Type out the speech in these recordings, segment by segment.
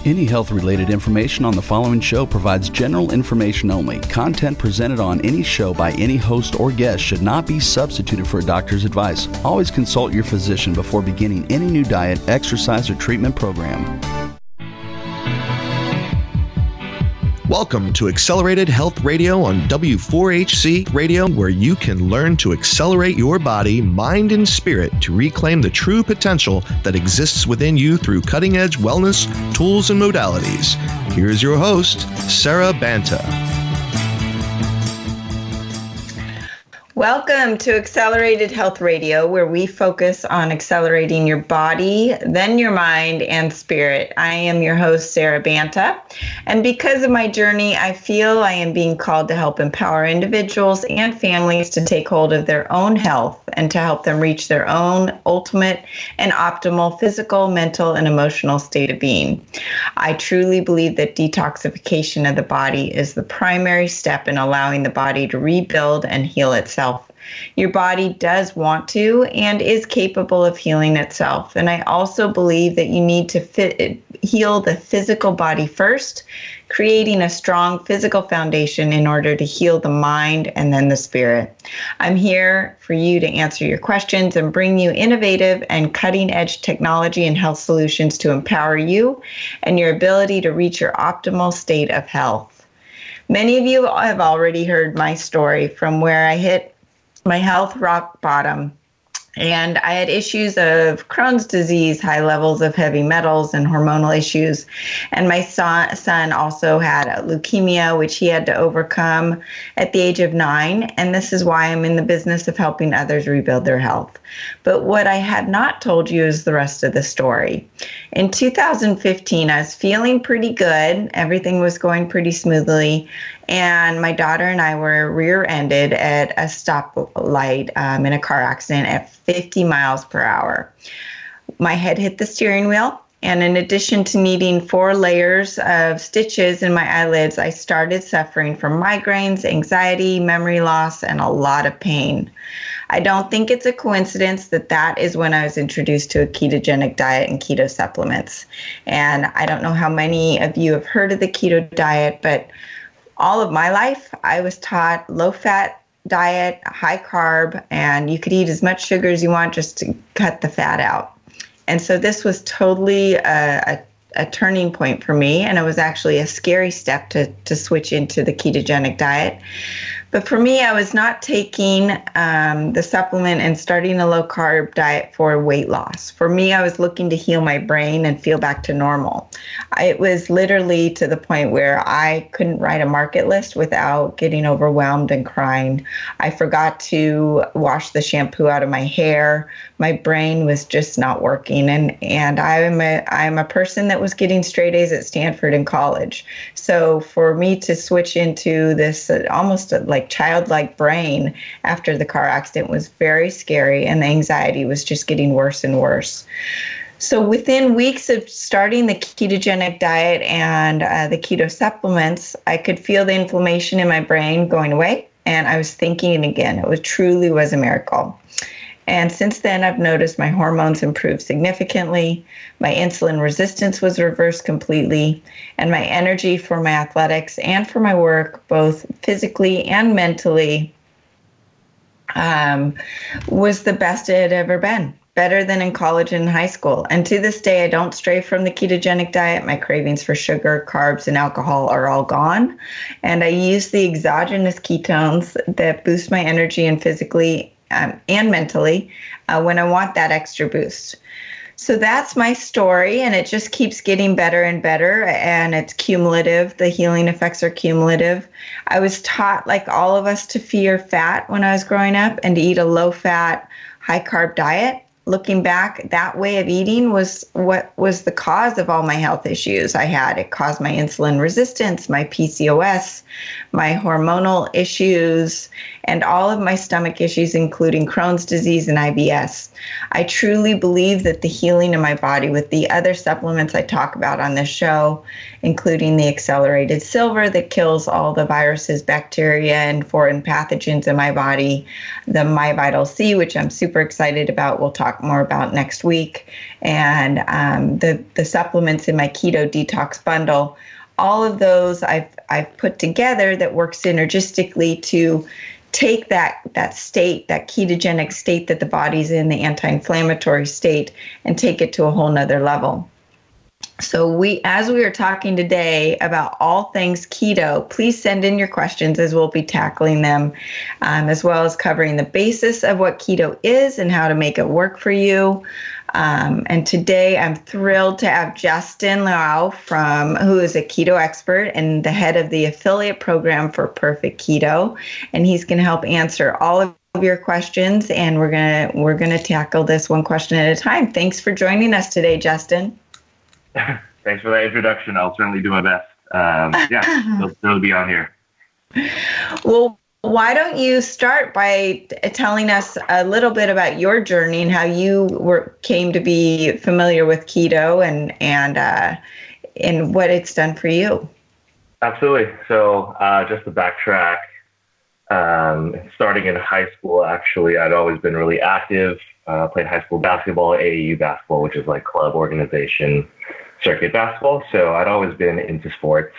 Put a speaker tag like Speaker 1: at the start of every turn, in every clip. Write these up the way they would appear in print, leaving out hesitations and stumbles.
Speaker 1: Any health-related information on the following show provides general information only. Content presented on any show by any host or guest should not be substituted for a doctor's advice. Always consult your physician before beginning any new diet, exercise, or treatment program.
Speaker 2: Welcome to Accelerated Health Radio on W4HC Radio, where you can learn to accelerate your body, mind, and spirit to reclaim the true potential that exists within you through cutting-edge wellness, tools, and modalities. Here's your host, Sara Banta.
Speaker 3: Welcome to Accelerated Health Radio, where we focus on accelerating your body, then your mind and spirit. I am your host, Sara Banta, and because of my journey, I feel I am being called to help empower individuals and families to take hold of their own health and to help them reach their own ultimate and optimal physical, mental, and emotional state of being. I truly believe that detoxification of the body is the primary step in allowing the body to rebuild and heal itself. Your body does want to and is capable of healing itself. And I also believe that you need to heal the physical body first, creating a strong physical foundation in order to heal the mind and then the spirit. I'm here for you to answer your questions and bring you innovative and cutting-edge technology and health solutions to empower you and your ability to reach your optimal state of health. Many of you have already heard my story from where I hit my health rock bottom, and I had issues of Crohn's disease, high levels of heavy metals, and hormonal issues. And my son also had leukemia, which he had to overcome at the age of 9. And this is why I'm in the business of helping others rebuild their health. But what I had not told you is the rest of the story. In 2015, I was feeling pretty good. Everything was going pretty smoothly. And my daughter and I were rear-ended at a stoplight in a car accident at 50 miles per hour. My head hit the steering wheel, and in addition to needing 4 layers of stitches in my eyelids, I started suffering from migraines, anxiety, memory loss, and a lot of pain. I don't think it's a coincidence that is when I was introduced to a ketogenic diet and keto supplements. And I don't know how many of you have heard of the keto diet, but all of my life, I was taught low-fat diet, high carb, and you could eat as much sugar as you want just to cut the fat out. And so this was totally a turning point for me, and it was actually a scary step to switch into the ketogenic diet. But for me, I was not taking the supplement and starting a low-carb diet for weight loss. For me, I was looking to heal my brain and feel back to normal. It was literally to the point where I couldn't write a market list without getting overwhelmed and crying. I forgot to wash the shampoo out of my hair. My brain was just not working. And I'm a person that was getting straight A's at Stanford in college. So for me to switch into this almost like childlike brain after the car accident was very scary, and the anxiety was just getting worse and worse. So within weeks of starting the ketogenic diet and the keto supplements, I could feel the inflammation in my brain going away, and I was thinking again. It truly was a miracle. And since then, I've noticed my hormones improved significantly, my insulin resistance was reversed completely, and my energy for my athletics and for my work, both physically and mentally, was the best it had ever been. Better than in college and high school. And to this day, I don't stray from the ketogenic diet. My cravings for sugar, carbs, and alcohol are all gone. And I use the exogenous ketones that boost my energy and physically and mentally when I want that extra boost. So that's my story, and it just keeps getting better and better, and it's cumulative. The healing effects are cumulative. I was taught, like all of us, to fear fat when I was growing up and to eat a low-fat, high-carb diet. Looking back, that way of eating was what was the cause of all my health issues I had. It caused my insulin resistance, my PCOS, my hormonal issues, and all of my stomach issues, including Crohn's disease and IBS. I truly believe that the healing in my body with the other supplements I talk about on this show, including the accelerated silver that kills all the viruses, bacteria, and foreign pathogens in my body, the My Vital C, which I'm super excited about, we'll talk talk more about next week, and the supplements in my keto detox bundle. All of those I've put together that work synergistically to take that state, that ketogenic state that the body's in, the anti-inflammatory state, and take it to a whole nother level. So as we are talking today about all things keto, please send in your questions as we'll be tackling them, as well as covering the basis of what keto is and how to make it work for you. And today I'm thrilled to have Justin Lau who is a keto expert and the head of the affiliate program for Perfect Keto. And he's going to help answer all of your questions. And we're going to tackle this one question at a time. Thanks for joining us today, Justin.
Speaker 4: Thanks for that introduction. I'll certainly do my best. They'll be on here.
Speaker 3: Well, why don't you start by telling us a little bit about your journey and how you came to be familiar with keto and what it's done for you?
Speaker 4: Absolutely. So just to backtrack, starting in high school, actually, I'd always been really active. Played high school basketball, AAU basketball, which is like club organization circuit basketball. So I'd always been into sports.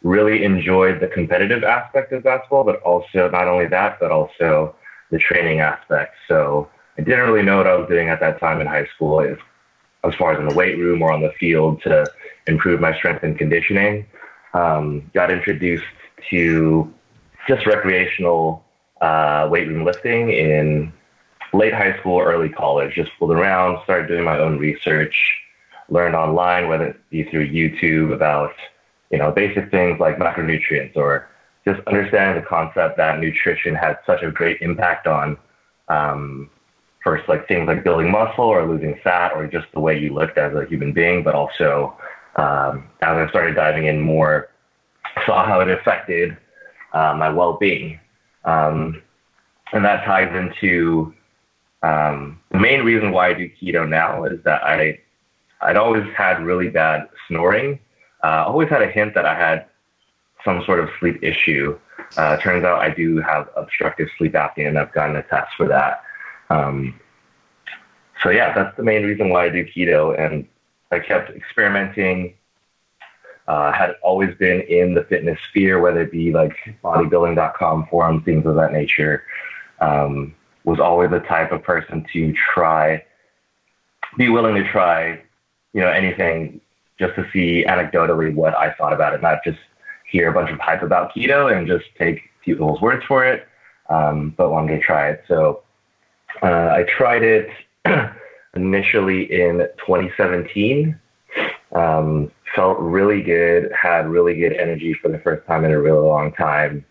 Speaker 4: Really enjoyed the competitive aspect of basketball, but also not only that, but also the training aspect. So I didn't really know what I was doing at that time in high school as far as in the weight room or on the field to improve my strength and conditioning. Got introduced to just recreational weight room lifting in late high school, early college. Just fooled around, started doing my own research, learned online, whether it be through YouTube, about basic things like macronutrients, or just understanding the concept that nutrition had such a great impact on first, like things like building muscle or losing fat or just the way you looked as a human being, but also as I started diving in more, saw how it affected my well-being. And that ties into the main reason why I do keto now is that I'd always had really bad snoring. Always had a hint that I had some sort of sleep issue. Turns out I do have obstructive sleep apnea, and I've gotten a test for that. So yeah, that's the main reason why I do keto. And I kept experimenting. Had always been in the fitness sphere, whether it be like bodybuilding.com forums, things of that nature. Was always the type of person to be willing to try, anything just to see anecdotally what I thought about it, not just hear a bunch of hype about keto and just take people's words for it, but wanted to try it. So I tried it initially in 2017. Felt really good, had really good energy for the first time in a really long time.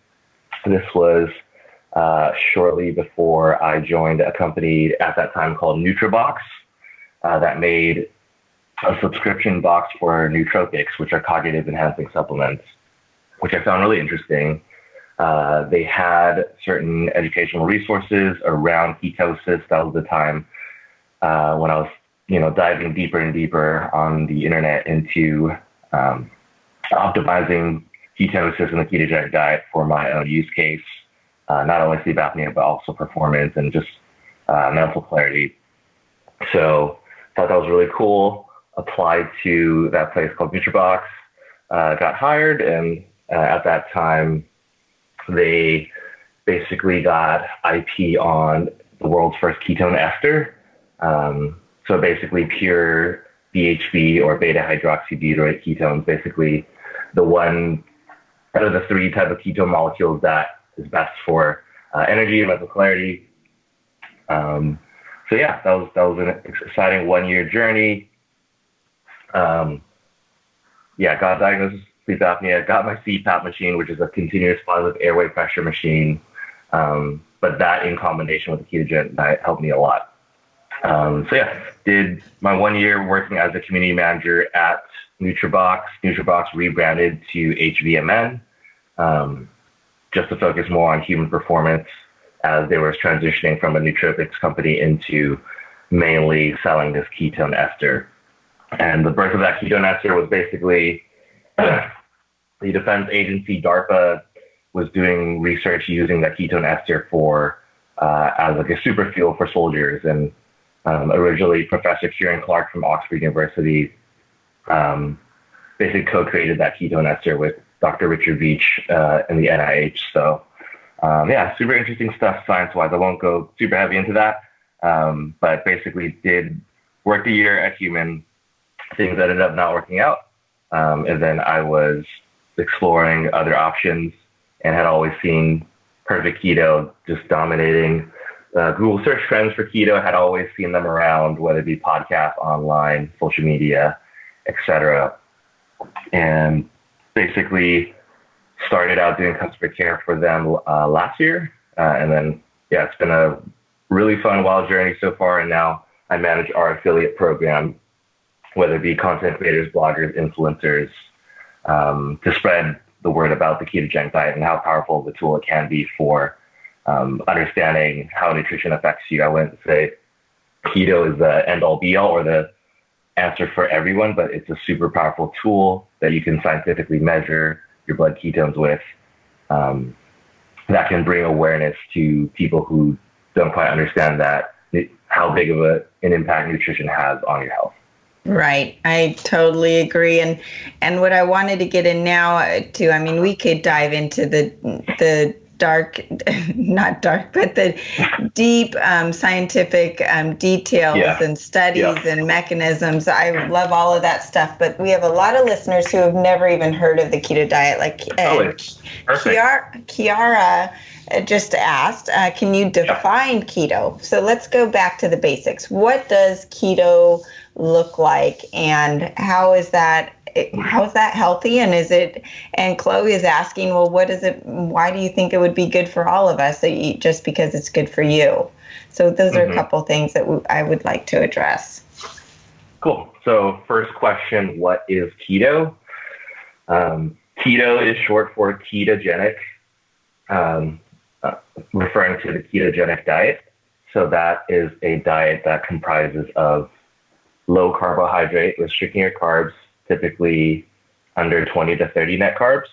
Speaker 4: This was shortly before I joined a company at that time called NutriBox that made a subscription box for nootropics, which are cognitive enhancing supplements, which I found really interesting. They had certain educational resources around ketosis. That was the time when I was, diving deeper and deeper on the internet into optimizing ketosis and the ketogenic diet for my own use case, not only sleep apnea, but also performance and just mental clarity. So thought that was really cool. Applied to that place called NutriBox, got hired, and at that time, they basically got IP on the world's first ketone ester. So basically pure BHB or beta hydroxybutyrate ketones, basically the one out of the three type of ketone molecules that is best for energy and mental clarity. So yeah, that was an exciting 1-year journey. Got diagnosed with sleep apnea, got my CPAP machine, which is a continuous positive airway pressure machine. But that in combination with the ketogenic diet helped me a lot. Did my 1 year working as a community manager at NutriBox. NutriBox rebranded to HVMN, just to focus more on human performance as they were transitioning from a nootropics company into mainly selling this ketone ester. And the birth of that ketone ester was basically the Defense Agency, DARPA, was doing research using that ketone ester for as like a super fuel for soldiers. And originally, Professor Kieran Clark from Oxford University basically co-created that ketone ester with Dr. Richard Veach in the NIH. So yeah, super interesting stuff science-wise. I won't go super heavy into that, but basically worked a year at Human. Things ended up not working out. And then I was exploring other options and had always seen Perfect Keto just dominating Google search trends for keto. Had always seen them around, whether it be podcasts, online, social media, etc. And basically started out doing customer care for them last year. And then, yeah, it's been a really fun, wild journey so far. And now I manage our affiliate program, whether it be content creators, bloggers, influencers, to spread the word about the ketogenic diet and how powerful of a tool it can be for understanding how nutrition affects you. I wouldn't say keto is the end-all be-all or the answer for everyone, but it's a super powerful tool that you can scientifically measure your blood ketones with, that can bring awareness to people who don't quite understand how big of an impact nutrition has on your health.
Speaker 3: Right. I totally agree. And what I wanted to get in now too, I mean, we could dive into the dark, not dark, but the deep scientific details and studies and mechanisms. I love all of that stuff, but we have a lot of listeners who have never even heard of the keto diet. Like Kiara just asked, can you define keto? So let's go back to the basics. What does keto look like, and how is that healthy? And Chloe is asking, well, why do you think it would be good for all of us to eat just because it's good for you? So those are a couple things that I would like to address.
Speaker 4: Cool. So first question, what is keto? Keto is short for ketogenic, referring to the ketogenic diet. So that is a diet that comprises of low carbohydrate, restricting your carbs, typically under 20 to 30 net carbs.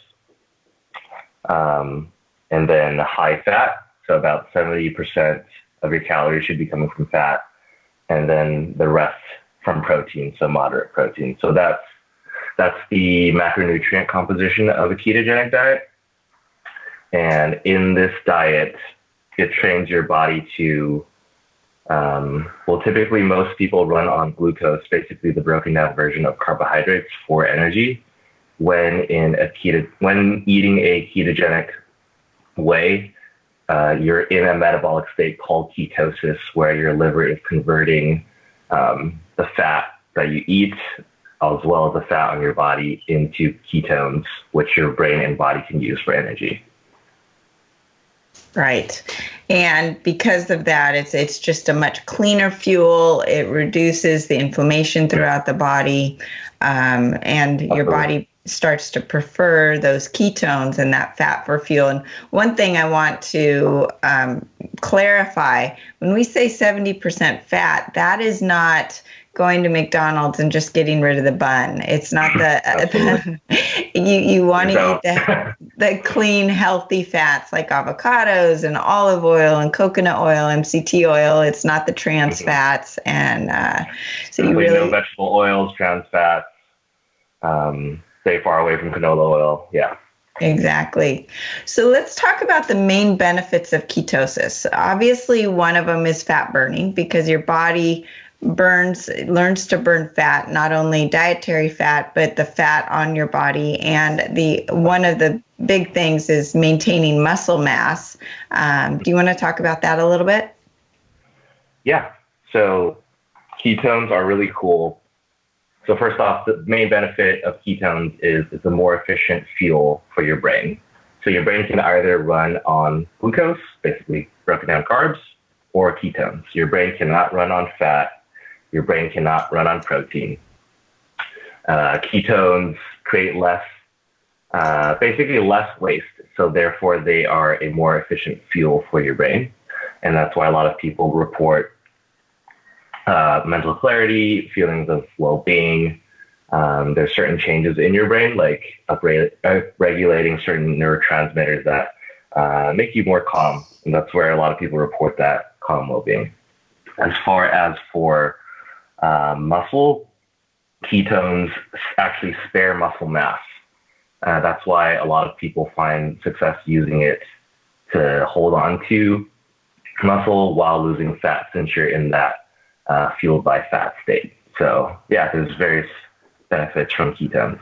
Speaker 4: And then high fat, so about 70% of your calories should be coming from fat. And then the rest from protein, so moderate protein. So that's the macronutrient composition of a ketogenic diet. And in this diet, it trains your body to typically most people run on glucose, basically the broken down version of carbohydrates for energy. When eating a ketogenic way, you're in a metabolic state called ketosis, where your liver is converting the fat that you eat, as well as the fat on your body, into ketones, which your brain and body can use for energy.
Speaker 3: Right. And because of that, it's just a much cleaner fuel. It reduces the inflammation throughout the body, and your body starts to prefer those ketones and that fat for fuel. And one thing I want to clarify, when we say 70% fat, that is not going to McDonald's and just getting rid of the bun. It's not you want to eat the clean, healthy fats like avocados and olive oil and coconut oil, MCT oil. It's not the trans fats. And so you really
Speaker 4: no vegetable oils, trans fats. Stay far away from canola oil. Yeah.
Speaker 3: Exactly. So let's talk about the main benefits of ketosis. Obviously, one of them is fat burning, because your body learns to burn fat, not only dietary fat, but the fat on your body. And one of the big things is maintaining muscle mass. Do you want to talk about that a little bit?
Speaker 4: Yeah. So ketones are really cool. So first off, the main benefit of ketones is it's a more efficient fuel for your brain. So your brain can either run on glucose, basically broken down carbs, or ketones. Your brain cannot run on fat. Your brain cannot run on protein. Ketones create basically less waste. So therefore, they are a more efficient fuel for your brain. And that's why a lot of people report mental clarity, feelings of well-being. There's certain changes in your brain, like regulating certain neurotransmitters that make you more calm. And that's where a lot of people report that calm well-being. As far as for muscle, ketones actually spare muscle mass. That's why a lot of people find success using it to hold on to muscle while losing fat, since you're in that fueled by fat state. So yeah, there's various benefits from ketones.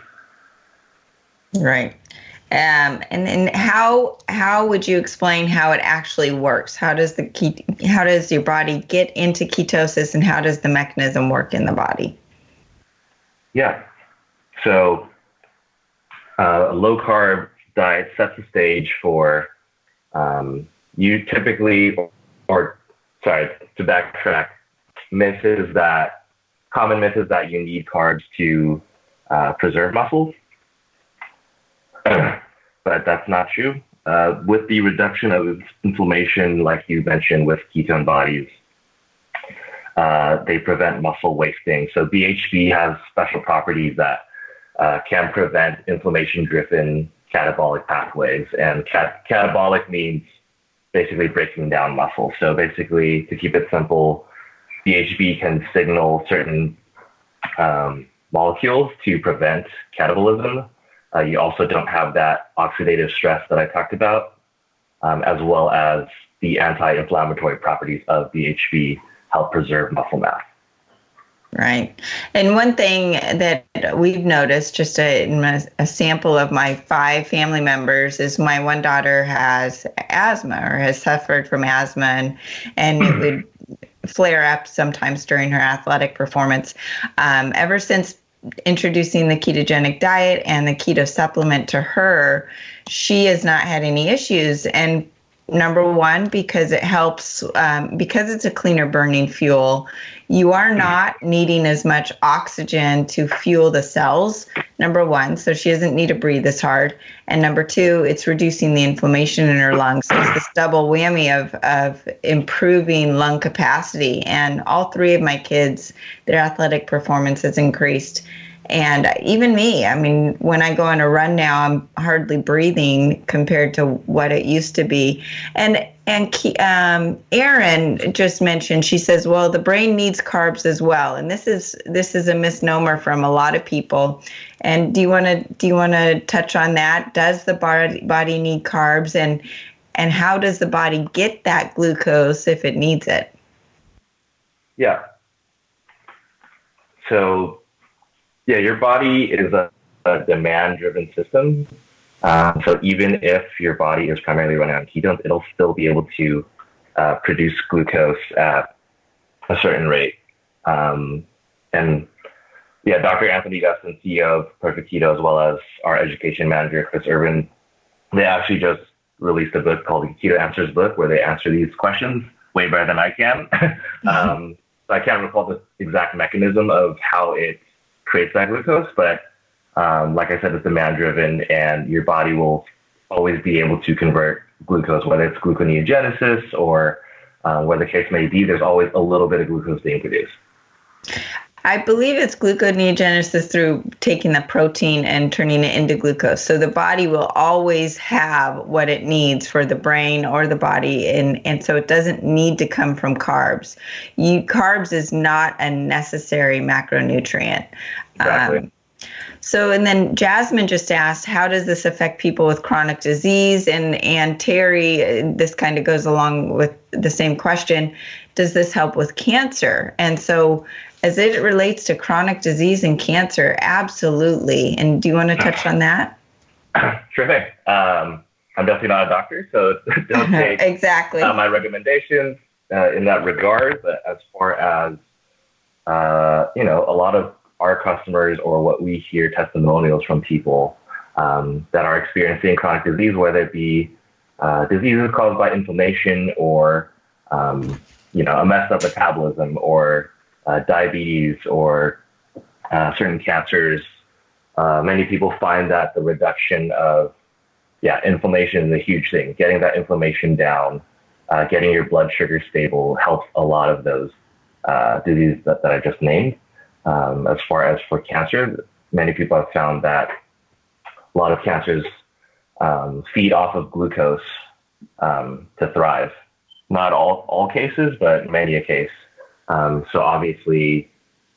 Speaker 3: Right. And then how would you explain how it actually works? How does your body get into ketosis, and how does the mechanism work in the body?
Speaker 4: Yeah. So a low carb diet sets the stage for you typically, or sorry, to backtrack, common myth is that you need carbs to preserve muscles. But that's not true. With the reduction of inflammation, like you mentioned with ketone bodies, they prevent muscle wasting. So BHB has special properties that can prevent inflammation-driven catabolic pathways. And catabolic means basically breaking down muscle. So basically, to keep it simple, BHB can signal certain molecules to prevent catabolism. You also don't have that oxidative stress that I talked about, as well as the anti-inflammatory properties of BHB help preserve muscle mass.
Speaker 3: Right. And one thing that we've noticed, just a sample of my 5 family members, is my one daughter has asthma, or has suffered from asthma, and it would flare up sometimes during her athletic performance. Ever since introducing the ketogenic diet and the keto supplement to her, she has not had any issues. And number one, because it helps, because it's a cleaner burning fuel, you are not needing as much oxygen to fuel the cells, number one, so she doesn't need to breathe as hard. And number two, it's reducing the inflammation in her lungs. So it's this double whammy of improving lung capacity. And all 3 of my kids, their athletic performance has increased. And even me, I mean, when I go on a run now, I'm hardly breathing compared to what it used to be. And Erin just mentioned, she says, well, the brain needs carbs as well. And this is a misnomer from a lot of people. And do you want to touch on that? Does the body need carbs, and how does the body get that glucose if it needs it?
Speaker 4: Yeah. So, yeah, your body is a demand-driven system. So even if your body is primarily running on ketones, it'll still be able to produce glucose at a certain rate. And yeah, Dr. Anthony Gustin, CEO of Perfect Keto, as well as our education manager, Chris Urban, they actually just released a book called the Keto Answers book, where they answer these questions way better than I can. So I can't recall the exact mechanism of how it creates that glucose, but like I said, it's demand driven, and your body will always be able to convert glucose, whether it's gluconeogenesis or where the case may be. There's always a little bit of glucose being produced.
Speaker 3: I believe it's gluconeogenesis through taking the protein and turning it into glucose. So the body will always have what it needs for the brain or the body, and so it doesn't need to come from carbs. Carbs is not a necessary macronutrient.
Speaker 4: Exactly.
Speaker 3: So, and then Jasmine just asked, how does this affect people with chronic disease? And Terry, this kind of goes along with the same question. Does this help with cancer? And so as it relates to chronic disease and cancer, absolutely. And do you want to touch on that?
Speaker 4: Sure thing. I'm definitely not a doctor, so don't take
Speaker 3: exactly
Speaker 4: my recommendations in that regard. But as far as, a lot of our customers, or what we hear testimonials from people that are experiencing chronic disease, whether it be diseases caused by inflammation or, a messed up metabolism, or diabetes, or certain cancers, many people find that the reduction of inflammation is a huge thing. Getting that inflammation down, getting your blood sugar stable helps a lot of those diseases that I just named. As far as for cancer, many people have found that a lot of cancers feed off of glucose to thrive. Not all cases, but many a case. So obviously,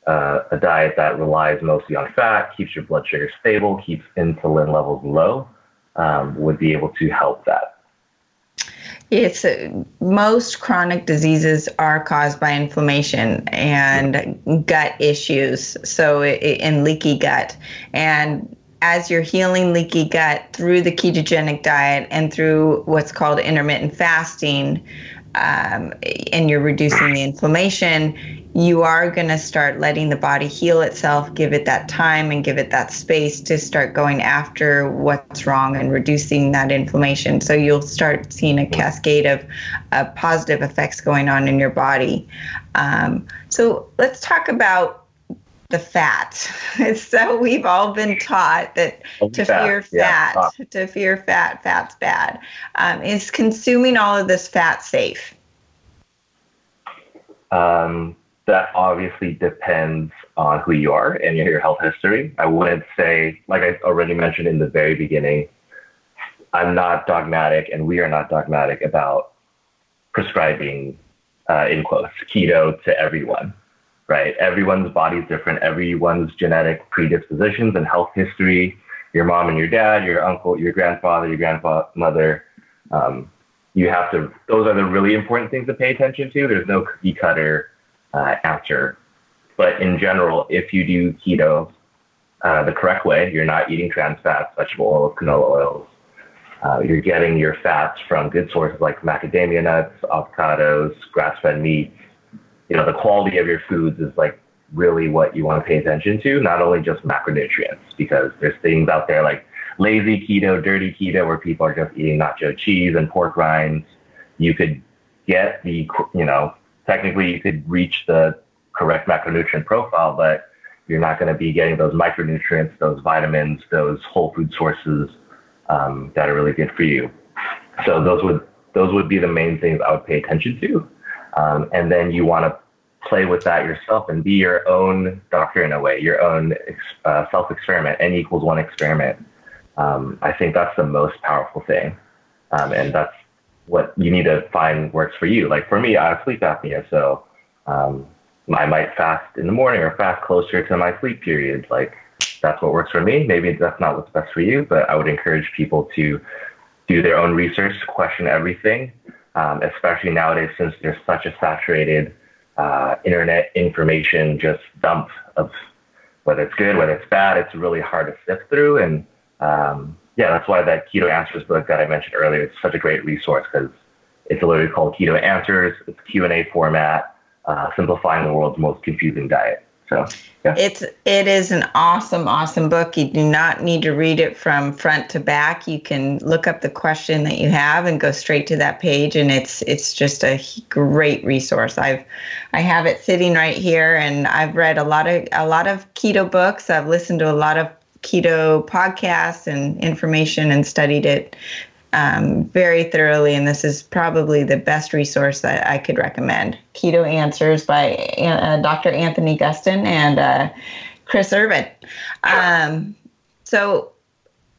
Speaker 4: a diet that relies mostly on fat, keeps your blood sugar stable, keeps insulin levels low, would be able to help that.
Speaker 3: It's most chronic diseases are caused by inflammation and gut issues. So in leaky gut, and as you're healing leaky gut through the ketogenic diet and through what's called intermittent fasting, and you're reducing the inflammation, you are going to start letting the body heal itself, give it that time and give it that space to start going after what's wrong and reducing that inflammation. So you'll start seeing a cascade of positive effects going on in your body. So let's talk about the fat. So we've all been taught that to fear fat, fat's bad. Is consuming all of this fat safe?
Speaker 4: That obviously depends on who you are and your health history. I wouldn't say, like I already mentioned in the very beginning, I'm not dogmatic, and we are not dogmatic about prescribing, in quotes, keto to everyone, right? Everyone's body is different. Everyone's genetic predispositions and health history, your mom and your dad, your uncle, your grandfather, your grandmother, those are the really important things to pay attention to. There's no cookie cutter answer. But in general, if you do keto the correct way, you're not eating trans fats, vegetable oils, canola oils. You're getting your fats from good sources like macadamia nuts, avocados, grass-fed meat. The quality of your foods is like really what you want to pay attention to, not only just macronutrients, because there's things out there like lazy keto, dirty keto, where people are just eating nacho cheese and pork rinds. You could get technically you could reach the correct macronutrient profile, but you're not going to be getting those micronutrients, those vitamins, those whole food sources that are really good for you. So those would be the main things I would pay attention to. And then you want to play with that yourself and be your own doctor in a way, your own self-experiment, N=1 experiment. I think that's the most powerful thing. And that's what you need to find works for you. Like for me, I have sleep apnea, so I might fast in the morning or fast closer to my sleep period. Like that's what works for me. Maybe that's not what's best for you, but I would encourage people to do their own research, question everything, especially nowadays since there's such a saturated internet information just dump of whether it's good, whether it's bad. It's really hard to sift through. And that's why that Keto Answers book that I mentioned earlier, it's such a great resource because it's literally called Keto Answers. It's Q&A format, simplifying the world's most confusing diet. So yeah.
Speaker 3: It is an awesome book. You do not need to read it from front to back. You can look up the question that you have and go straight to that page, and it's just a great resource. I have it sitting right here, and I've read a lot of keto books. I've listened to a lot of keto podcasts and information and studied it very thoroughly, and this is probably the best resource that I could recommend. Keto Answers by Dr. Anthony Gustin and Chris Irvin. So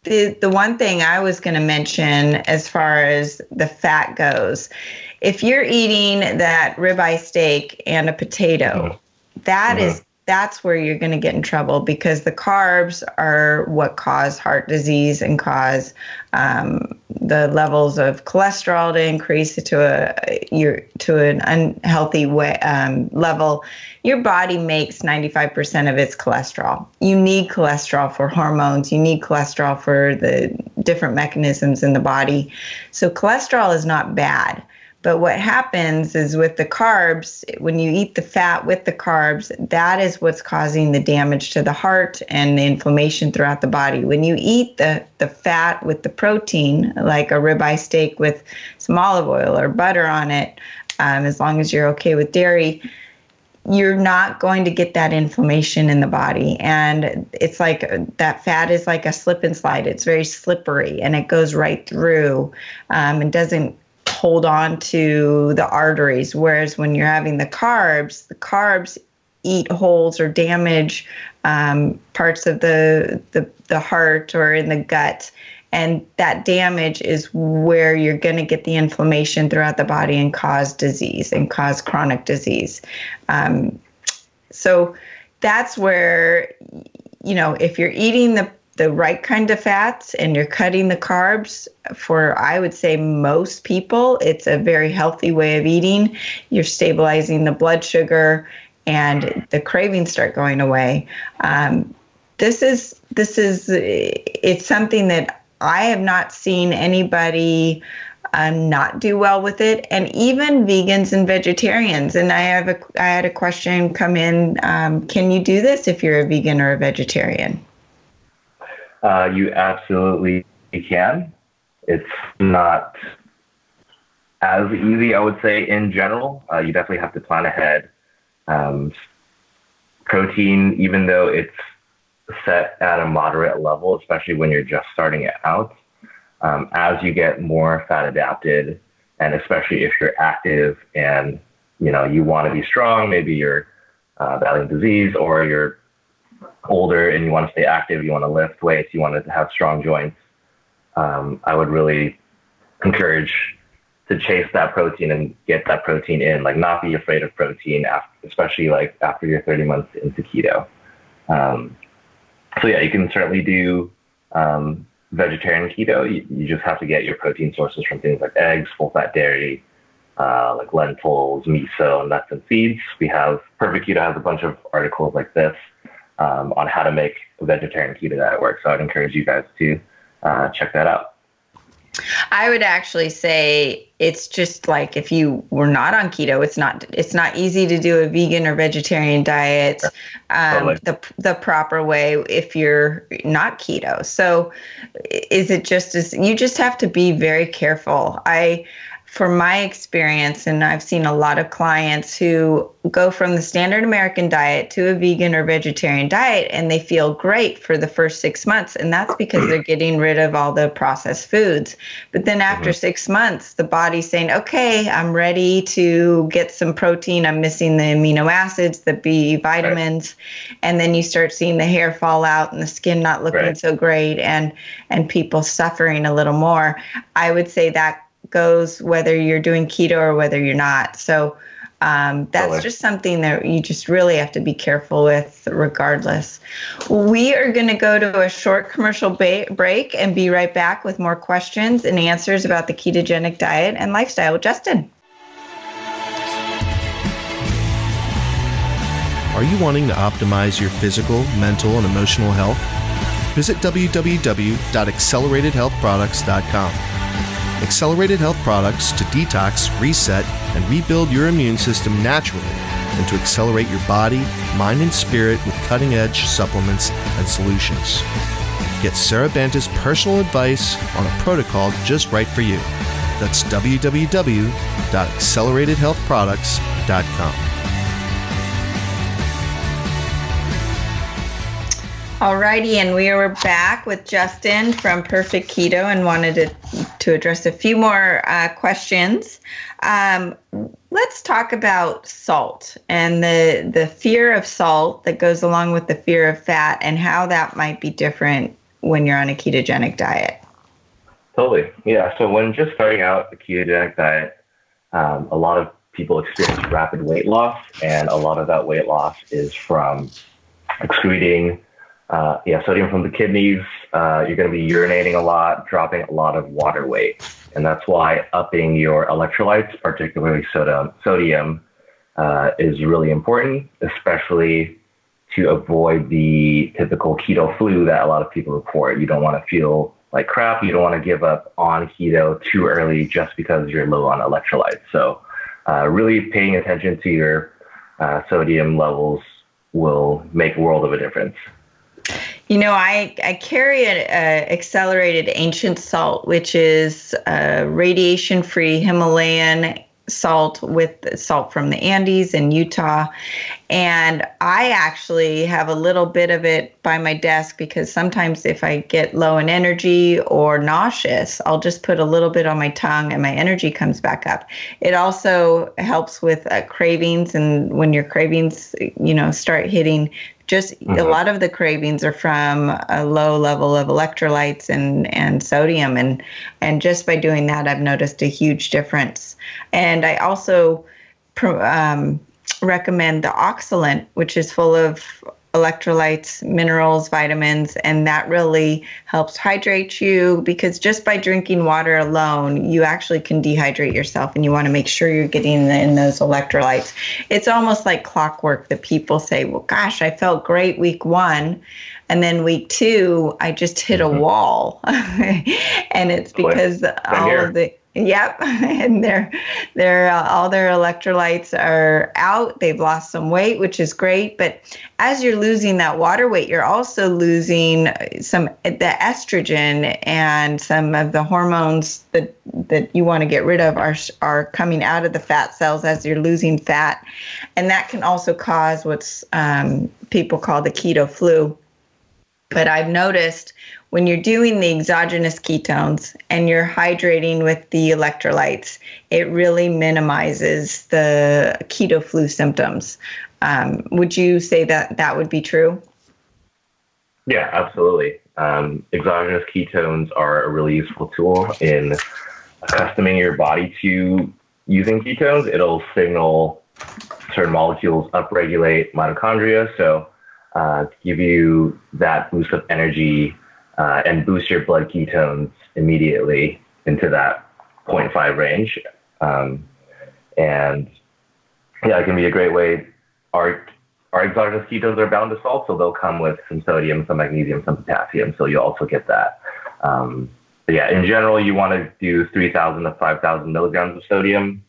Speaker 3: the one thing I was going to mention as far as the fat goes, if you're eating that ribeye steak and a potato, that's where you're going to get in trouble, because the carbs are what cause heart disease and cause the levels of cholesterol to increase to an unhealthy level. Your body makes 95% of its cholesterol. You need cholesterol for hormones. You need cholesterol for the different mechanisms in the body. So cholesterol is not bad. But what happens is with the carbs, when you eat the fat with the carbs, that is what's causing the damage to the heart and the inflammation throughout the body. When you eat the fat with the protein, like a ribeye steak with some olive oil or butter on it, as long as you're okay with dairy, you're not going to get that inflammation in the body. And it's like that fat is like a slip and slide. It's very slippery and it goes right through and doesn't hold on to the arteries. Whereas when you're having the carbs eat holes or damage parts of the heart or in the gut, And that damage is where you're going to get the inflammation throughout the body and cause disease and cause chronic disease. So that's where, if you're eating the right kind of fats and you're cutting the carbs, for, I would say, most people, it's a very healthy way of eating. You're stabilizing the blood sugar and the cravings start going away. It's something that I have not seen anybody not do well with it, and even vegans and vegetarians. And I had a question come in. Can you do this if you're a vegan or a vegetarian?
Speaker 4: You absolutely can. It's not as easy, I would say, in general. You definitely have to plan ahead. Protein, even though it's set at a moderate level, especially when you're just starting it out, as you get more fat adapted, and especially if you're active and you want to be strong, maybe you're battling disease, or you're older and you want to stay active, you want to lift weights, you want to have strong joints, I would really encourage to chase that protein and get that protein in, like not be afraid of protein, especially like after you're 30 months into keto. So yeah, you can certainly do vegetarian keto. You just have to get your protein sources from things like eggs, full fat dairy, like lentils, miso, nuts, and seeds. Perfect Keto has a bunch of articles like this on how to make a vegetarian keto diet work. So I'd encourage you guys to check that out.
Speaker 3: I would actually say it's just like if you were not on keto, it's not easy to do a vegan or vegetarian diet totally. the proper way if you're not keto. So is it you just have to be very careful. From my experience, and I've seen a lot of clients who go from the standard American diet to a vegan or vegetarian diet, and they feel great for the first 6 months. And that's because they're getting rid of all the processed foods. But then after 6 months, the body's saying, okay, I'm ready to get some protein. I'm missing the amino acids, the B vitamins. Right. And then you start seeing the hair fall out and the skin not looking so great, and people suffering a little more. I would say that goes whether you're doing keto or whether you're not. So that's just something that you just really have to be careful with regardless. We are going to go to a short commercial break and be right back with more questions and answers about the ketogenic diet and lifestyle with Justin.
Speaker 2: Are you wanting to optimize your physical, mental, and emotional health? Visit www.acceleratedhealthproducts.com. Accelerated Health Products to detox, reset, and rebuild your immune system naturally, and to accelerate your body, mind, and spirit with cutting-edge supplements and solutions. Get Sara Banta's personal advice on a protocol just right for you. That's www.acceleratedhealthproducts.com.
Speaker 3: Alrighty, and we are back with Justin from Perfect Keto and wanted to address a few more questions. Let's talk about salt and the fear of salt that goes along with the fear of fat and how that might be different when you're on a ketogenic diet.
Speaker 4: Totally. Yeah. So when just starting out the ketogenic diet, a lot of people experience rapid weight loss, and a lot of that weight loss is from excreting sodium from the kidneys. You're going to be urinating a lot, dropping a lot of water weight. And that's why upping your electrolytes, particularly sodium, is really important, especially to avoid the typical keto flu that a lot of people report. You don't want to feel like crap. You don't want to give up on keto too early just because you're low on electrolytes. So really paying attention to your sodium levels will make a world of a difference.
Speaker 3: I carry an accelerated ancient salt, which is radiation-free Himalayan salt with salt from the Andes in Utah. And I actually have a little bit of it by my desk because sometimes if I get low in energy or nauseous, I'll just put a little bit on my tongue and my energy comes back up. It also helps with cravings. And when your cravings, start hitting just a lot of the cravings are from a low level of electrolytes and sodium. And just by doing that, I've noticed a huge difference. And I also recommend the Oxalate, which is full of electrolytes, minerals, vitamins, and that really helps hydrate you, because just by drinking water alone, you actually can dehydrate yourself, and you want to make sure you're getting in those electrolytes. It's almost like clockwork that people say, well, gosh, I felt great week 1, and then week 2, I just hit a wall. And it's because all of the Yep, and they're all their electrolytes are out. They've lost some weight, which is great. But as you're losing that water weight, you're also losing the estrogen, and some of the hormones that you want to get rid of are coming out of the fat cells as you're losing fat, and that can also cause what's people call the keto flu. But I've noticed when you're doing the exogenous ketones and you're hydrating with the electrolytes, it really minimizes the keto flu symptoms. Would you say that would be true?
Speaker 4: Yeah, absolutely. Exogenous ketones are a really useful tool in accustoming your body to using ketones. It'll signal certain molecules upregulate mitochondria, so give you that boost of energy and boost your blood ketones immediately into that 0.5 range. And yeah, it can be a great way. Our exogenous ketones are bound to salt, so they'll come with some sodium, some magnesium, some potassium, so you'll also get that. But yeah, in general, you want to do 3,000 to 5,000 milligrams of sodium,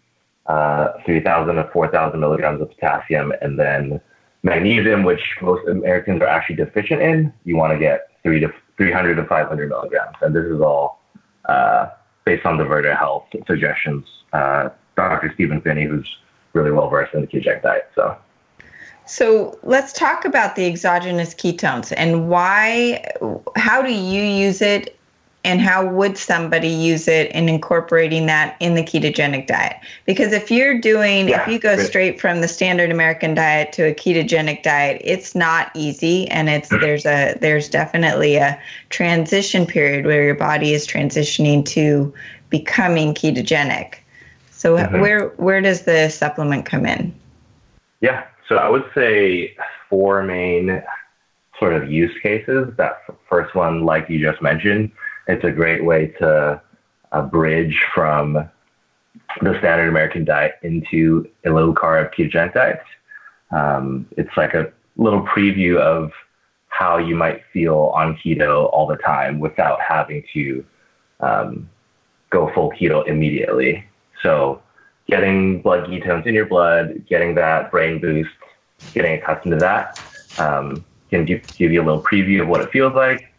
Speaker 4: 3,000 to 4,000 milligrams of potassium, and then magnesium, which most Americans are actually deficient in, you want to get 300 to 500 milligrams. And this is all based on the Verta Health suggestions. Dr. Stephen Finney, who's really well versed in the ketogenic diet. So
Speaker 3: let's talk about the exogenous ketones and how do you use it, and how would somebody use it in incorporating that in the ketogenic diet? Because if you go straight from the standard American diet to a ketogenic diet, it's not easy, and there's definitely a transition period where your body is transitioning to becoming ketogenic. So where does the supplement come in?
Speaker 4: Yeah, so I would say 4 main sort of use cases. That first one, like you just mentioned, it's a great way to bridge from the standard American diet into a low-carb ketogenic diet. It's like a little preview of how you might feel on keto all the time without having to go full keto immediately. So getting blood ketones in your blood, getting that brain boost, getting accustomed to that can give you a little preview of what it feels like.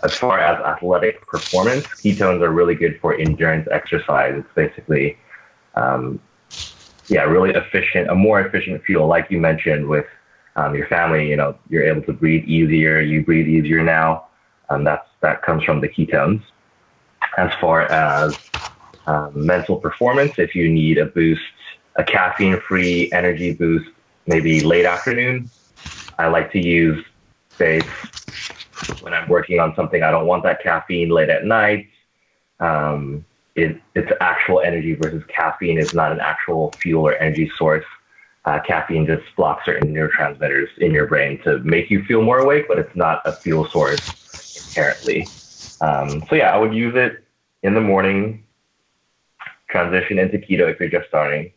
Speaker 4: As far as athletic performance, ketones are really good for endurance exercise. It's basically, really efficient, a more efficient fuel. Like you mentioned with your family, you're able to breathe easier. You breathe easier now. That comes from the ketones. As far as mental performance, if you need a boost, a caffeine-free energy boost, maybe late afternoon, I like to use, say, when I'm working on something, I don't want that caffeine late at night. It's actual energy versus caffeine is not an actual fuel or energy source. Caffeine just blocks certain neurotransmitters in your brain to make you feel more awake, but it's not a fuel source inherently. I would use it in the morning, transition into keto if you're just starting,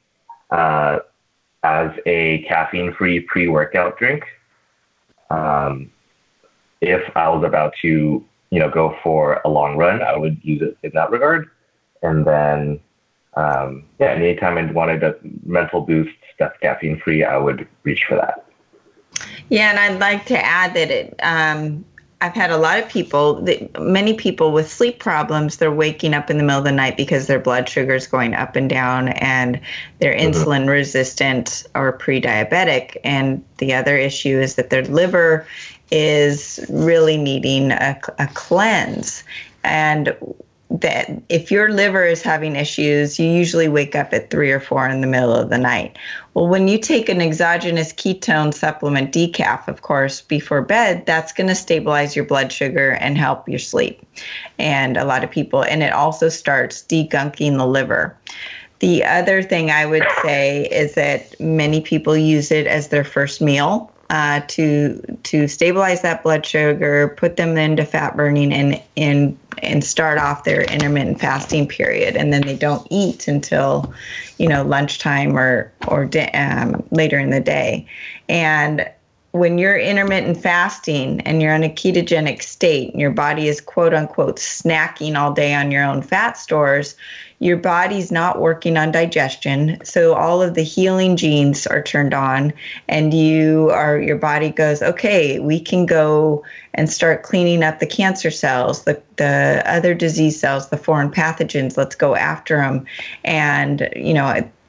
Speaker 4: as a caffeine-free pre-workout drink. If I was about to, go for a long run, I would use it in that regard. And then, anytime I wanted a mental boost that's caffeine-free, I would reach for that.
Speaker 3: Yeah, and I'd like to add that I've had a lot of people, many people with sleep problems, they're waking up in the middle of the night because their blood sugar is going up and down, and they're insulin resistant or pre-diabetic. And the other issue is that their liver is really needing a cleanse. And that if your liver is having issues, you usually wake up at 3 or 4 in the middle of the night. Well, when you take an exogenous ketone supplement, decaf, of course, before bed, that's going to stabilize your blood sugar and help your sleep. And a lot of people, and it also starts degunking the liver. The other thing I would say is that many people use it as their first meal to stabilize that blood sugar, put them into fat burning, and start off their intermittent fasting period, and then they don't eat until, lunchtime or later in the day. And when you're intermittent fasting and you're in a ketogenic state and your body is quote unquote snacking all day on your own fat stores, your body's not working on digestion. So all of the healing genes are turned on, and your body goes, okay, we can go and start cleaning up the cancer cells, the other disease cells, the foreign pathogens. Let's go after them. And,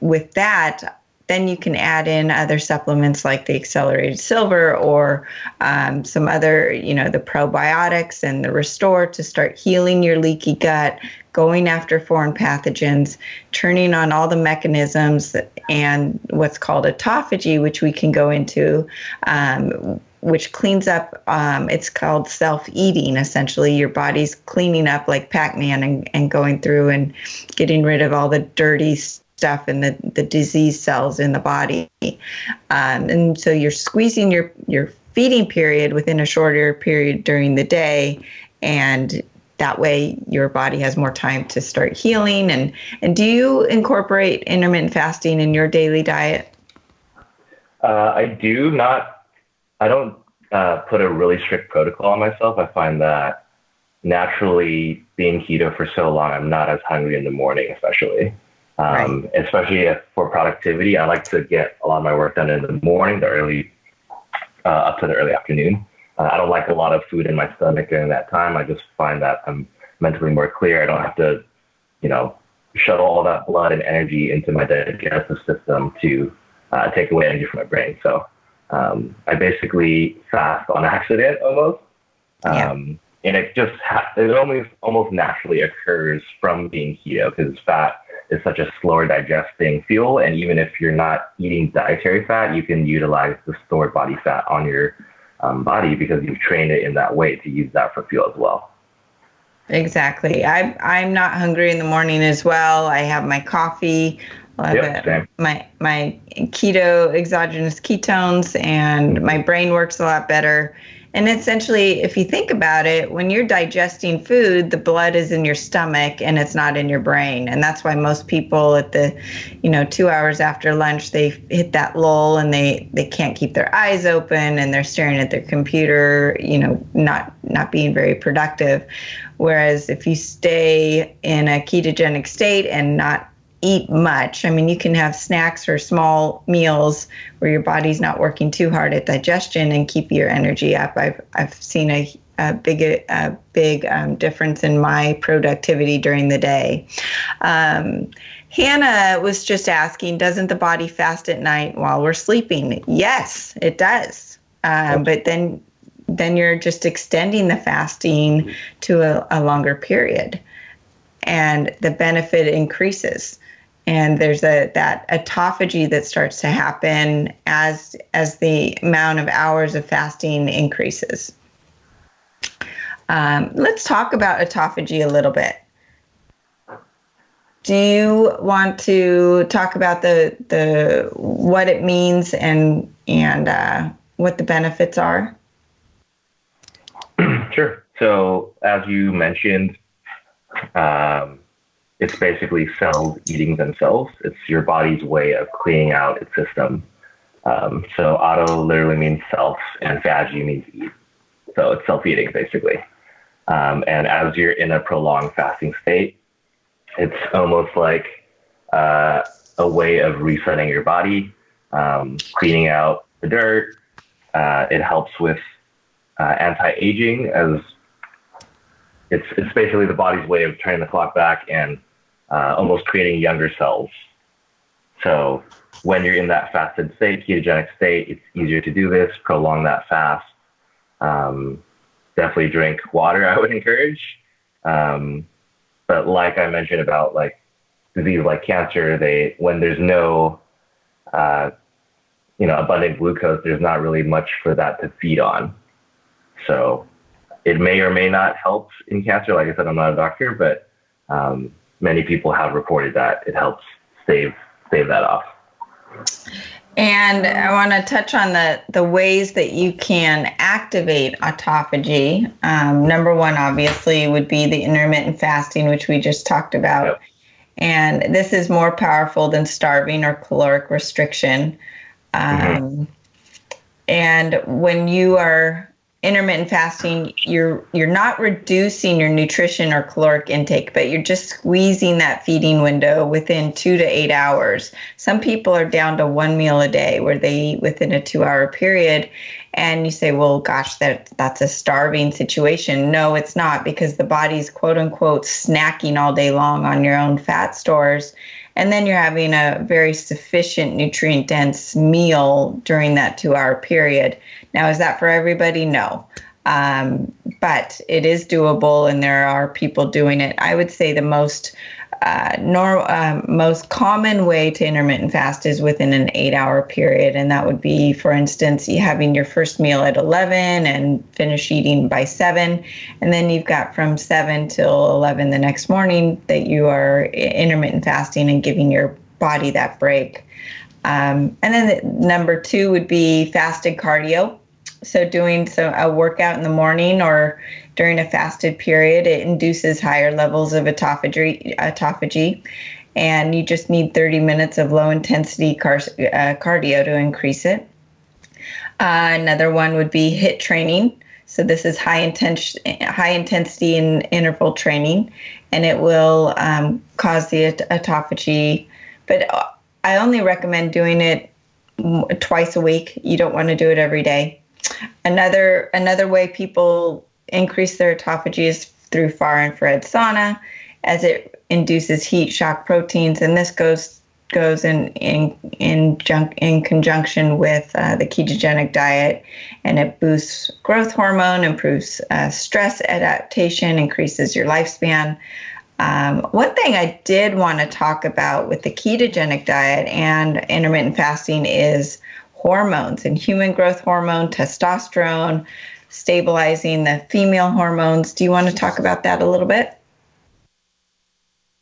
Speaker 3: with that, then you can add in other supplements like the accelerated silver or some other, the probiotics and the restore to start healing your leaky gut, going after foreign pathogens, turning on all the mechanisms and what's called autophagy, which we can go into, which cleans up, it's called self-eating, essentially. Your body's cleaning up like Pac-Man and going through and getting rid of all the dirty stuff and the disease cells in the body. And so you're squeezing your feeding period within a shorter period during the day, and that way your body has more time to start healing. And do you incorporate intermittent fasting in your daily diet?
Speaker 4: I do not. I don't put a really strict protocol on myself. I find that naturally being keto for so long, I'm not as hungry in the morning, especially. Right. Especially for productivity, I like to get a lot of my work done in the morning, up to the early afternoon. I don't like a lot of food in my stomach during that time. I just find that I'm mentally more clear. I don't have to, shuttle all that blood and energy into my digestive system to take away energy from my brain. So I basically fast on accident almost. And it just it almost naturally occurs from being keto because fat is such a slower digesting fuel. And even if you're not eating dietary fat, you can utilize the stored body fat on your body because you've trained it in that way to use that for fuel as well.
Speaker 3: Exactly. I'm not hungry in the morning as well. I have my coffee, my keto exogenous ketones, and my brain works a lot better. And essentially, if you think about it, when you're digesting food, the blood is in your stomach and it's not in your brain. And that's why most people at the, 2 hours after lunch, they hit that lull and they can't keep their eyes open and they're staring at their computer, not being very productive. Whereas if you stay in a ketogenic state and not eat much, you can have snacks or small meals where your body's not working too hard at digestion and keep your energy up. I've seen a big difference in my productivity during the day. Hannah was just asking, doesn't the body fast at night while we're sleeping? Yes, it does. But then you're just extending the fasting to a longer period, and the benefit increases. And there's that autophagy that starts to happen as the amount of hours of fasting increases. Let's talk about autophagy a little bit. Do you want to talk about the what it means and what the benefits are?
Speaker 4: Sure. So as you mentioned, it's basically cells eating themselves. It's your body's way of cleaning out its system. So auto literally means self, and phagi means eat. So it's self-eating, basically. And as you're in a prolonged fasting state, it's almost like a way of resetting your body, cleaning out the dirt. It helps with anti-aging, as it's basically the body's way of turning the clock back and almost creating younger cells. So when you're in that fasted state, ketogenic state, it's easier to do this, prolong that fast. Definitely drink water, I would encourage. But like I mentioned about like disease like cancer, when there's no abundant glucose, there's not really much for that to feed on. So it may or may not help in cancer. Like I said, I'm not a doctor, but many people have reported that it helps save that off.
Speaker 3: And I want to touch on the ways that you can activate autophagy. Number one, obviously, would be the intermittent fasting, which we just talked about. Yep. And this is more powerful than starving or caloric restriction. And when you are intermittent fasting, you're not reducing your nutrition or caloric intake, but you're just squeezing that feeding window within 2 to 8 hours. Some people are down to one meal a day where they eat within a 2-hour period. And you say, well, gosh, that's a starving situation. No, it's not, because the body's quote unquote snacking all day long on your own fat stores. And then you're having a very sufficient nutrient dense meal during that 2-hour period. Now, is that for everybody? No. But it is doable, and there are people doing it. I would say the most common way to intermittent fast is within an 8-hour period. And that would be, for instance, you having your first meal at 11 and finish eating by 7. And then you've got from 7 till 11 the next morning that you are intermittent fasting and giving your body that break. And then number 2 would be fasted cardio. So doing a workout in the morning or during a fasted period, it induces higher levels of autophagy, and you just need 30 minutes of low intensity cardio to increase it. Another one would be HIIT training. So this is high intensity and interval training, and it will cause the autophagy. But I only recommend doing it twice a week. You don't want to do it every day. Another way people increase their autophagy is through far infrared sauna, as it induces heat shock proteins, and this goes in conjunction with the ketogenic diet, and it boosts growth hormone, improves stress adaptation, increases your lifespan. One thing I did want to talk about with the ketogenic diet and intermittent fasting is hormones and human growth hormone, testosterone, stabilizing the female hormones. Do you want to talk about that a little bit?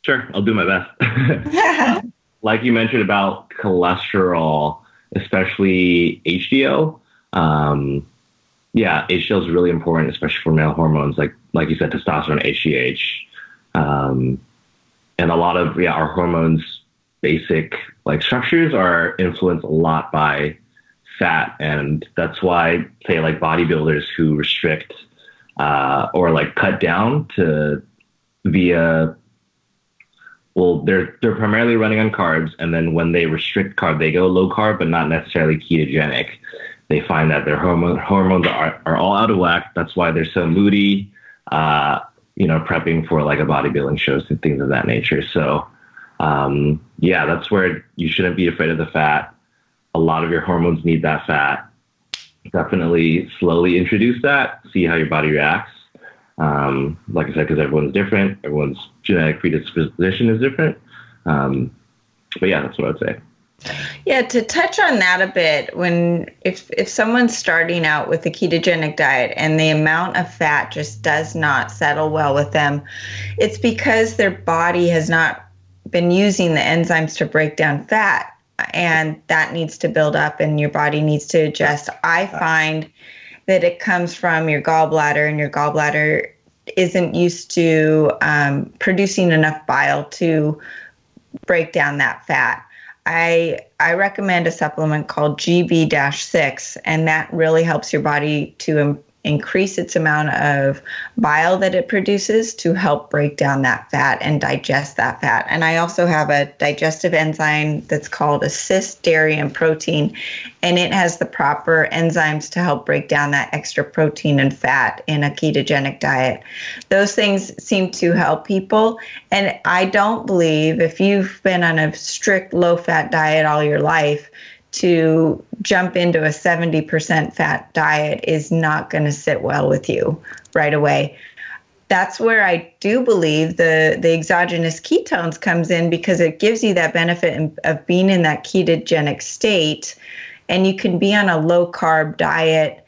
Speaker 4: Sure, I'll do my best. Like you mentioned about cholesterol, especially HDL. HDL is really important, especially for male hormones, like you said, testosterone, HGH. And a lot of our hormones, basic structures are influenced a lot by fat, and that's why, say, like bodybuilders who restrict or cut down to they're primarily running on carbs, and then when they restrict carb, they go low carb, but not necessarily ketogenic. They find that their hormones are all out of whack. That's why they're so moody, prepping for a bodybuilding shows and things of that nature. So that's where you shouldn't be afraid of the fat. A lot of your hormones need that fat. Definitely slowly introduce that, see how your body reacts. Like I said, because everyone's different, everyone's genetic predisposition is different. That's what I'd say.
Speaker 3: Yeah, to touch on that a bit, if someone's starting out with a ketogenic diet and the amount of fat just does not settle well with them, it's because their body has not been using the enzymes to break down fat, and that needs to build up and your body needs to adjust. I find that it comes from your gallbladder, and your gallbladder isn't used to producing enough bile to break down that fat. I recommend a supplement called GB-6, and that really helps your body to increase its amount of bile that it produces to help break down that fat and digest that fat. And I also have a digestive enzyme that's called Assist Dairy and Protein, and it has the proper enzymes to help break down that extra protein and fat in a ketogenic diet. Those things seem to help people, and I don't believe if you've been on a strict low-fat diet all your life, to jump into a 70% fat diet is not going to sit well with you right away. that's where I do believe the exogenous ketones comes in, because it gives you that benefit of being in that ketogenic state, and you can be on a low carb diet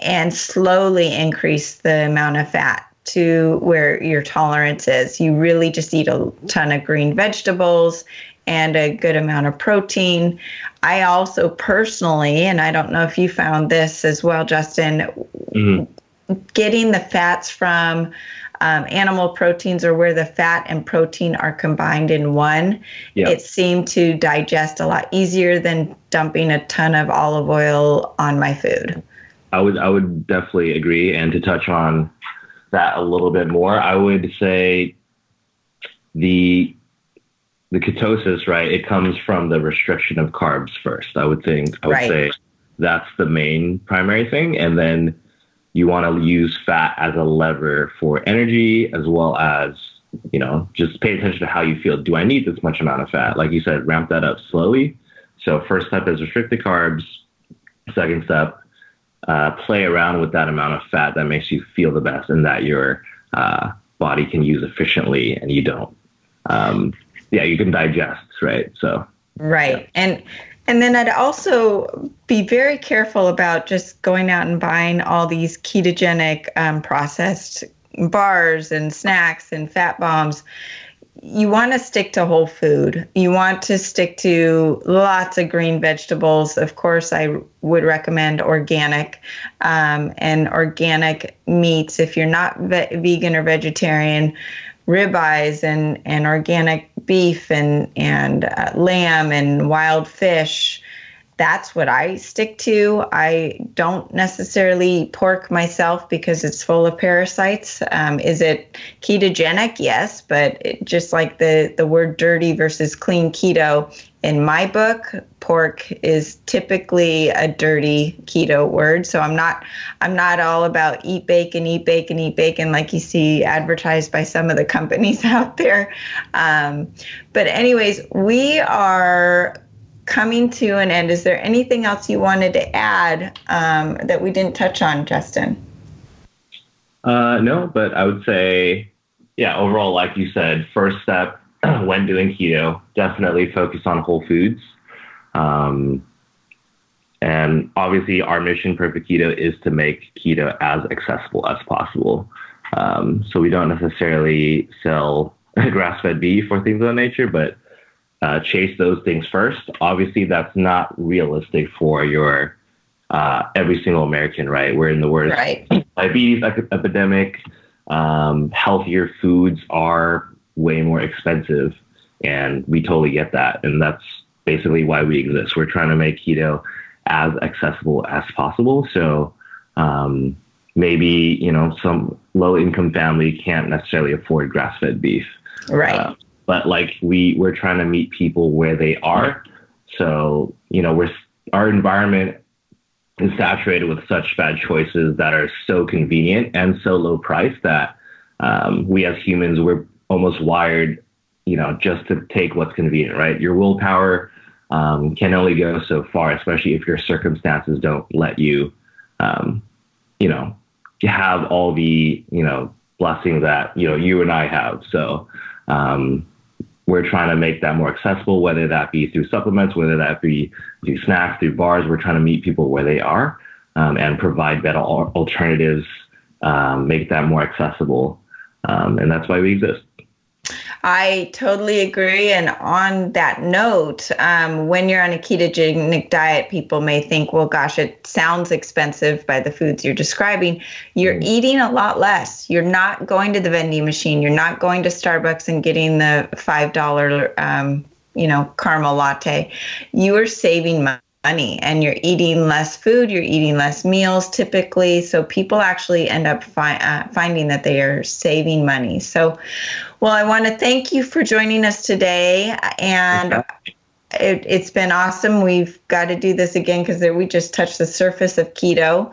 Speaker 3: and slowly increase the amount of fat to where your tolerance is. You really just eat a ton of green vegetables and a good amount of protein. I also personally, and I don't know if you found this as well, Justin, getting the fats from animal proteins, or where the fat and protein are combined in one, it seemed to digest a lot easier than dumping a ton of olive oil on my food.
Speaker 4: I would definitely agree. And to touch on that a little bit more, I would say the ketosis, right? It comes from the restriction of carbs first. I would say that's the main primary thing. And then you want to use fat as a lever for energy, as well as, just pay attention to how you feel. Do I need this much amount of fat? Like you said, ramp that up slowly. So first step is restrict the carbs. Second step, play around with that amount of fat that makes you feel the best and that your body can use efficiently, and you don't. You can digest, right? So And then I'd also be very careful about just going out and buying all these ketogenic processed bars and snacks and fat bombs. You want to stick to whole food. You want to stick to lots of green vegetables. Of course, I would recommend organic and organic meats. If you're not vegan or vegetarian, ribeyes and organic beef and lamb and wild fish. That's what I stick to. I don't necessarily eat pork myself because it's full of parasites. Is it ketogenic? Yes, but just like the word dirty versus clean keto, in my book, pork is typically a dirty keto word. So I'm not all about eat bacon like you see advertised by some of the companies out there. But anyways, we are coming to an end. Is there anything else you wanted to add that we didn't touch on, Justin? No, but I would say, overall, like you said, first step when doing keto, definitely focus on whole foods. And obviously our mission, Perfect Keto, is to make keto as accessible as possible. So we don't necessarily sell grass-fed beef or things of that nature, but chase those things first. Obviously, that's not realistic for your every single American, right? We're in the worst diabetes epidemic. Healthier foods are way more expensive, and we totally get that. And that's basically why we exist. We're trying to make keto as accessible as possible. So maybe, some low-income family can't necessarily afford grass-fed beef.
Speaker 3: Right.
Speaker 4: But we're trying to meet people where they are. So, our environment is saturated with such bad choices that are so convenient and so low price that we as humans, we're almost wired, just to take what's convenient, right? Your willpower can only go so far, especially if your circumstances don't let you, have all the, blessings that, you and I have. So, we're trying to make that more accessible, whether that be through supplements, whether that be through snacks, through bars. We're trying to meet people where they are and provide better alternatives, make that more accessible. And that's why we exist.
Speaker 3: I totally agree. And on that note, when you're on a ketogenic diet, people may think, well, gosh, it sounds expensive by the foods you're describing. You're eating a lot less. You're not going to the vending machine. You're not going to Starbucks and getting the $5, caramel latte. You are saving money, and you're eating less food. You're eating less meals typically. So people actually end up finding that they are saving money. So, well, I want to thank you for joining us today, and it's been awesome. We've got to do this again because we just touched the surface of keto.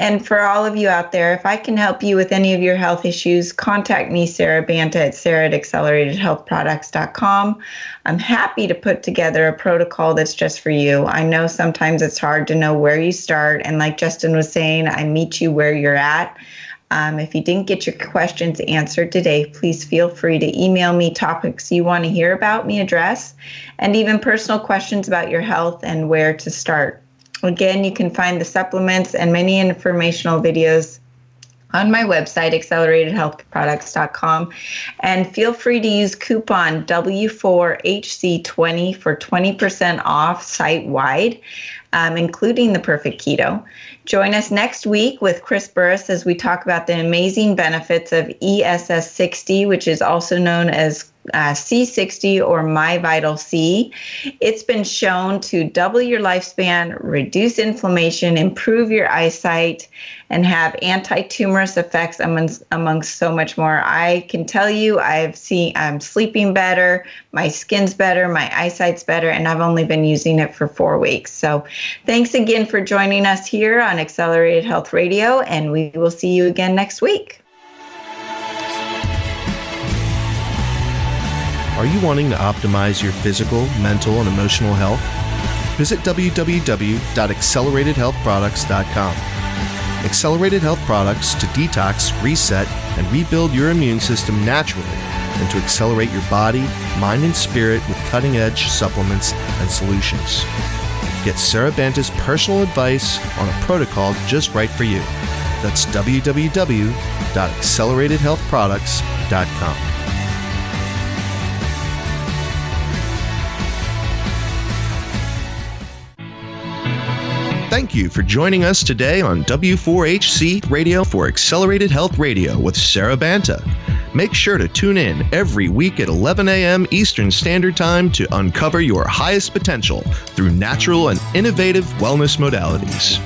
Speaker 3: And for all of you out there, if I can help you with any of your health issues, contact me, Sara Banta, at Sara@acceleratedhealthproducts.com. I'm happy to put together a protocol that's just for you. I know sometimes it's hard to know where you start. And like Justin was saying, I meet you where you're at. If you didn't get your questions answered today, please feel free to email me topics you want to hear about me address, and even personal questions about your health and where to start. Again, you can find the supplements and many informational videos on my website, acceleratedhealthproducts.com, and feel free to use coupon W4HC20 for 20% off site-wide, including the Perfect Keto. Join us next week with Chris Burris as we talk about the amazing benefits of ESS60, which is also known as C60 or My Vital C. It's been shown to double your lifespan, reduce inflammation, improve your eyesight, and have anti-tumorous effects among so much more. I can tell you I'm sleeping better, my skin's better, my eyesight's better, and I've only been using it for 4 weeks. So thanks again for joining us here on Accelerated Health Radio, and we will see you again next week.
Speaker 2: Are you wanting to optimize your physical, mental, and emotional health? Visit www.acceleratedhealthproducts.com. Accelerated Health Products to detox, reset, and rebuild your immune system naturally, and to accelerate your body, mind, and spirit with cutting-edge supplements and solutions. Get Sara Banta's personal advice on a protocol just right for you. That's www.acceleratedhealthproducts.com. Thank you for joining us today on W4HC Radio for Accelerated Health Radio with Sara Banta. Make sure to tune in every week at 11 a.m. Eastern Standard Time to uncover your highest potential through natural and innovative wellness modalities.